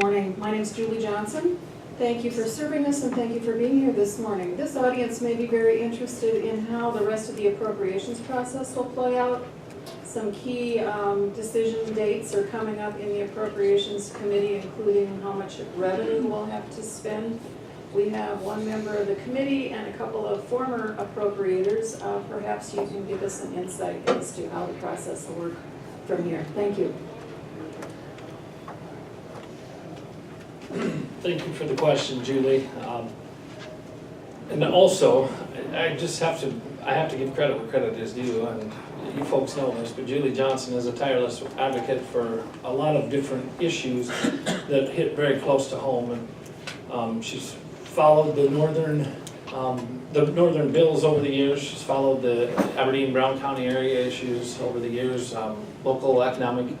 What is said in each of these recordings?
morning. My name is Julie Johnson. Thank you for serving us and thank you for being here this morning. This audience may be very interested in how the rest of the appropriations process will play out. Some key decision dates are coming up in the Appropriations Committee, including how much revenue we'll have to spend. We have one member of the committee and a couple of former appropriators. Perhaps you can give us an insight as to how the process will work from here. Thank you. Thank you for the question, Julie. And also, I have to give credit where credit is due, and you folks know this, but Julie Johnson is a tireless advocate for a lot of different issues that hit very close to home. And she's followed the northern bills over the years. She's followed the Aberdeen, Brown County area issues over the years, local economic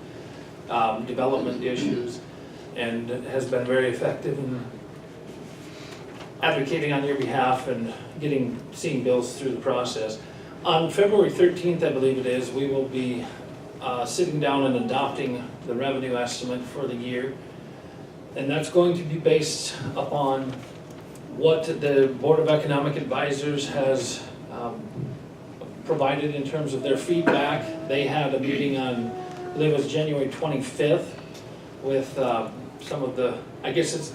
development issues, and has been very effective in advocating on your behalf and seeing bills through the process. On February 13th, I believe it is, we will be sitting down and adopting the revenue estimate for the year. And that's going to be based upon what the Board of Economic Advisors has provided in terms of their feedback. They had a meeting on, I believe it was January 25th, with some of the, I guess it's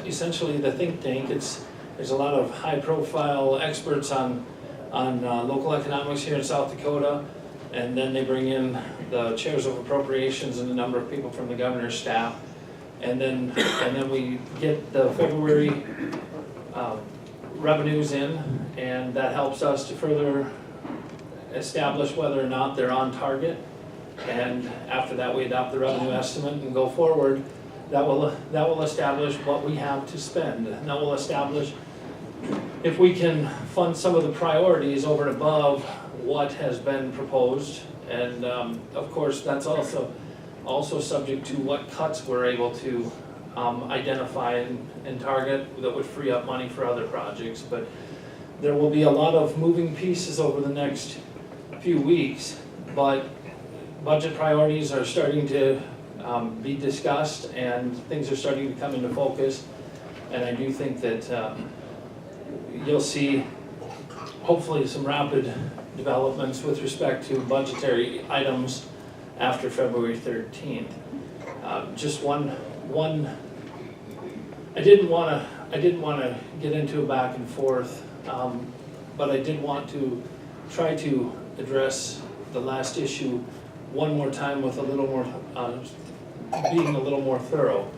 essentially the think tank. There's a lot of high-profile experts on local economics here in South Dakota, and then they bring in the chairs of appropriations and a number of people from the governor's staff, and then we get the February revenues in, and that helps us to further establish whether or not they're on target. And after that, we adopt the revenue estimate and go forward. That will establish what we have to spend. And that will establish if we can fund some of the priorities over and above what has been proposed. And of course, that's also subject to what cuts we're able to identify and target that would free up money for other projects. But there will be a lot of moving pieces over the next few weeks, but budget priorities are starting to be discussed, and things are starting to come into focus. And I do think that you'll see hopefully some rapid developments with respect to budgetary items after February 13th. Just one. I didn't want to get into a back and forth, but I did want to try to address the last issue one more time with a little more, being a little more thorough.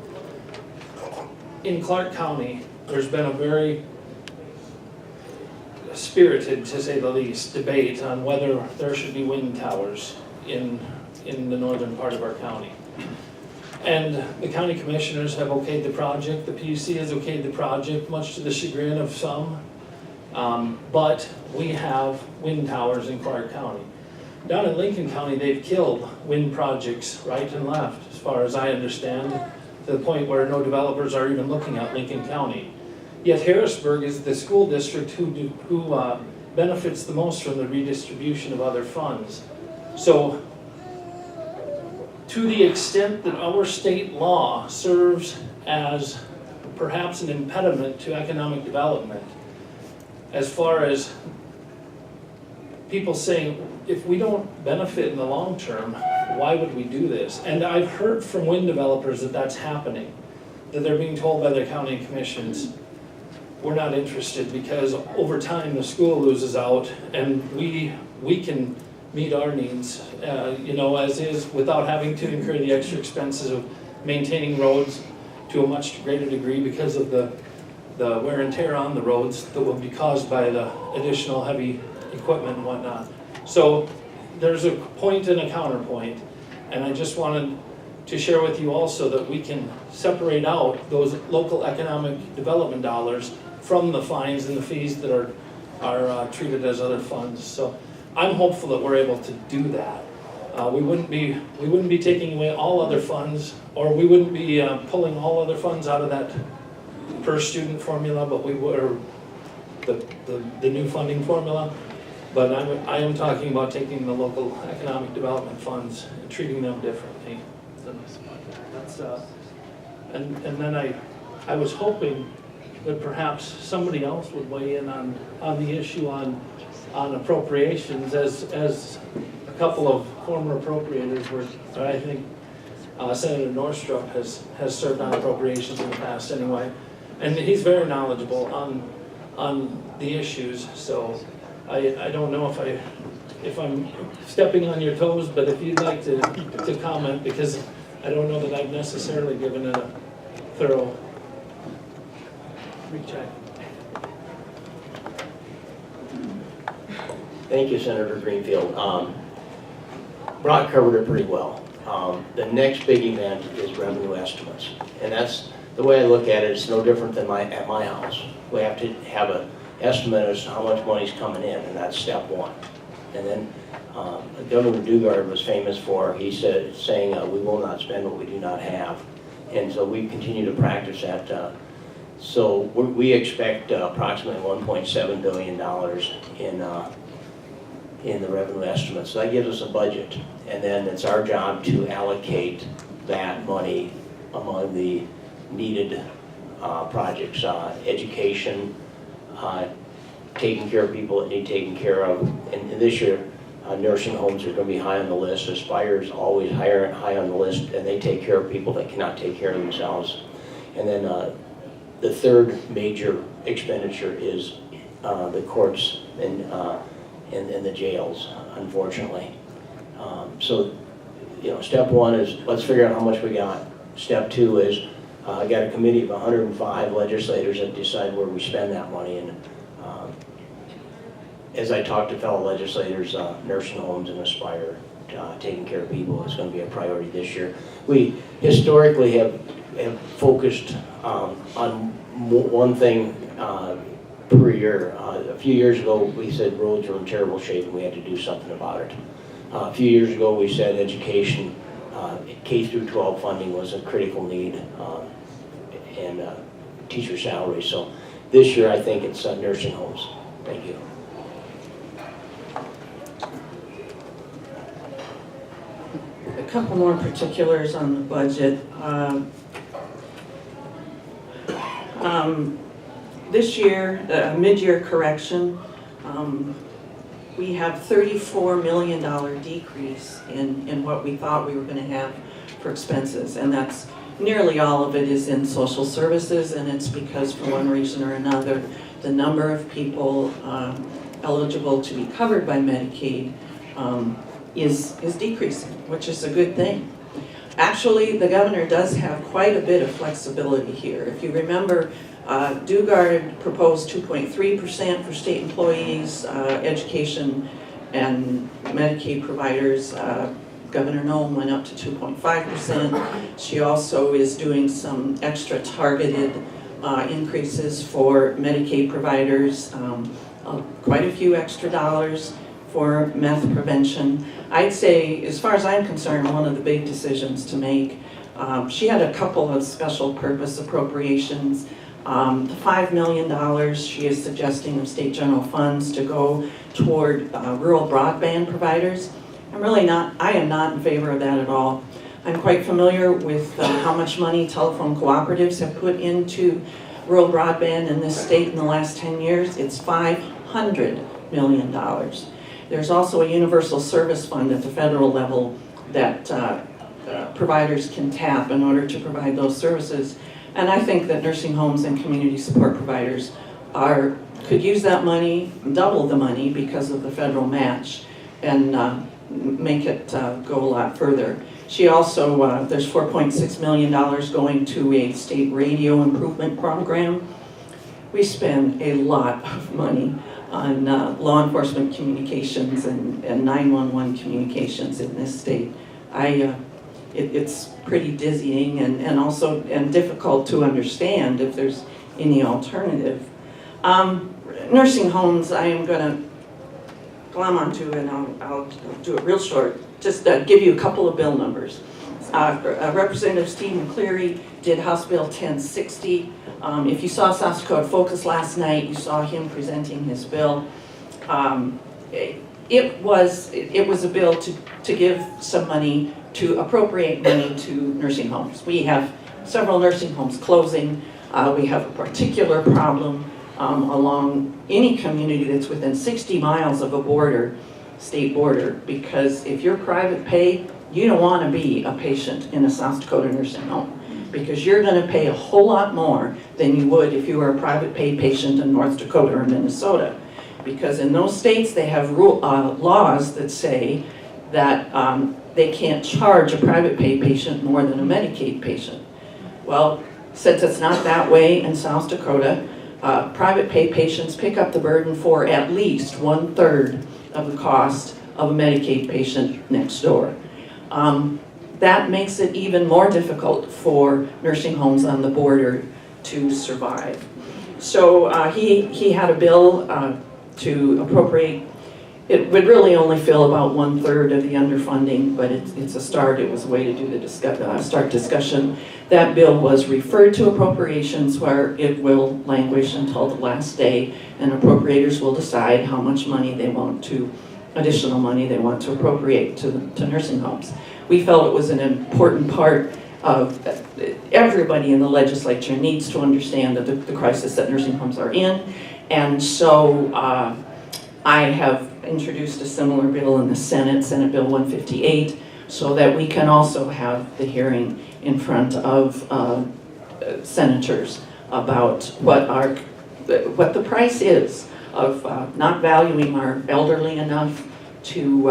In Clark County, there's been a very spirited, to say the least, debate on whether there should be wind towers in the northern part of our county. And the county commissioners have okayed the project, the PUC has okayed the project, much to the chagrin of some, but we have wind towers in Clark County. Down in Lincoln County, they've killed wind projects right and left, as far as I understand, to the point where no developers are even looking at Lincoln County. Yet Harrisburg is the school district who benefits the most from the redistribution of other funds. So, to the extent that our state law serves as perhaps an impediment to economic development, as far as people saying, if we don't benefit in the long term, why would we do this? And I've heard from wind developers that that's happening, that they're being told by their county commissions, we're not interested because over time the school loses out and we can meet our needs, as is, without having to incur the extra expenses of maintaining roads to a much greater degree because of the wear and tear on the roads that will be caused by the additional heavy equipment and whatnot. So there's a point and a counterpoint, and I just wanted to share with you also that we can separate out those local economic development dollars from the fines and the fees that are treated as other funds. So I'm hopeful that we're able to do that. We wouldn't be taking away all other funds, or we wouldn't be pulling all other funds out of that per student formula, but we were the new funding formula. But I am talking about taking the local economic development funds and treating them differently. That's And then I was hoping that perhaps somebody else would weigh in on the issue on appropriations, as a couple of former appropriators were, I think Senator Northrup has served on appropriations in the past anyway. And he's very knowledgeable on the issues, so I don't know if I'm stepping on your toes, but if you'd like to comment, because I don't know that I've necessarily given a thorough recheck. Thank you, Senator Greenfield. Brock covered it pretty well. The next big event is revenue estimates, and that's the way I look at it. It's no different than at my house. We have to have an estimate as to how much money's coming in, and that's step one. And then Governor Dugard was famous for, he said, saying, we will not spend what we do not have. And so we continue to practice that. So we expect approximately $1.7 billion in the revenue estimate. So that gives us a budget. And then it's our job to allocate that money among the needed projects, education, taking care of people that need taken care of. And this year, nursing homes are going to be high on the list. Aspire is always high on the list, and they take care of people that cannot take care of themselves. And then the third major expenditure is the courts and the jails, unfortunately. So, step one is let's figure out how much we got. Step two is I got a committee of 105 legislators that decide where we spend that money. And as I talk to fellow legislators, nursing homes and Aspire, taking care of people is going to be a priority this year. We historically have focused on one thing per year. A few years ago, we said roads were in terrible shape and we had to do something about it. A few years ago, we said education, K through 12 funding was a critical need, and teacher salaries. So this year, I think it's nursing homes. Thank you. A couple more particulars on the budget. This year, mid-year correction, we have $34 million decrease in what we thought we were going to have for expenses, and that's nearly all of it is in social services, and it's because for one reason or another, the number of people eligible to be covered by Medicaid is decreasing, which is a good thing. Actually, the governor does have quite a bit of flexibility here. If you remember, Dugard proposed 2.3% for state employees, education, and Medicaid providers. Governor Noem went up to 2.5%. She also is doing some extra targeted increases for Medicaid providers, quite a few extra dollars for meth prevention. I'd say, as far as I'm concerned, one of the big decisions to make. She had a couple of special purpose appropriations. The $5 million she is suggesting of state general funds to go toward rural broadband providers. I am not in favor of that at all. I'm quite familiar with how much money telephone cooperatives have put into rural broadband in this state in the last 10 years. It's $500 million. There's also a universal service fund at the federal level that providers can tap in order to provide those services. And I think that nursing homes and community support providers could use that money, double the money because of the federal match, and make it go a lot further. She also, there's $4.6 million going to a state radio improvement program. We spend a lot of money on law enforcement communications and 911 communications in this state. It's pretty dizzying and also difficult to understand if there's any alternative. Nursing homes, I am going to glom onto, and I'll do it real short. Just give you a couple of bill numbers. Representative Stephen Cleary did House Bill 1060. If you saw South Dakota Focus last night, you saw him presenting his bill. It was a bill to give some money, to appropriate money to nursing homes. We have several nursing homes closing. We have a particular problem along any community that's within 60 miles of a border, state border, because if you're private pay, you don't want to be a patient in a South Dakota nursing home, because you're going to pay a whole lot more than you would if you were a private pay patient in North Dakota or Minnesota. Because in those states, they have laws that say that they can't charge a private pay patient more than a Medicaid patient. Well, since it's not that way in South Dakota, private pay patients pick up the burden for at least 1/3 of the cost of a Medicaid patient next door. That makes it even more difficult for nursing homes on the border to survive. So he had a bill to appropriate. It would really only fill about 1/3 of the underfunding, but it's a start. It was a way to do the start discussion. That bill was referred to appropriations, where it will languish until the last day, and appropriators will decide how much money they want to, additional money they want to appropriate to nursing homes. We felt it was an important part of, everybody in the legislature needs to understand the crisis that nursing homes are in. And so I have introduced a similar bill in the Senate, Senate Bill 158, so that we can also have the hearing in front of senators about what the price is of not valuing our elderly enough to,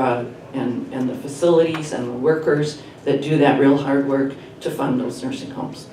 and the facilities and the workers that do that real hard work to fund those nursing homes.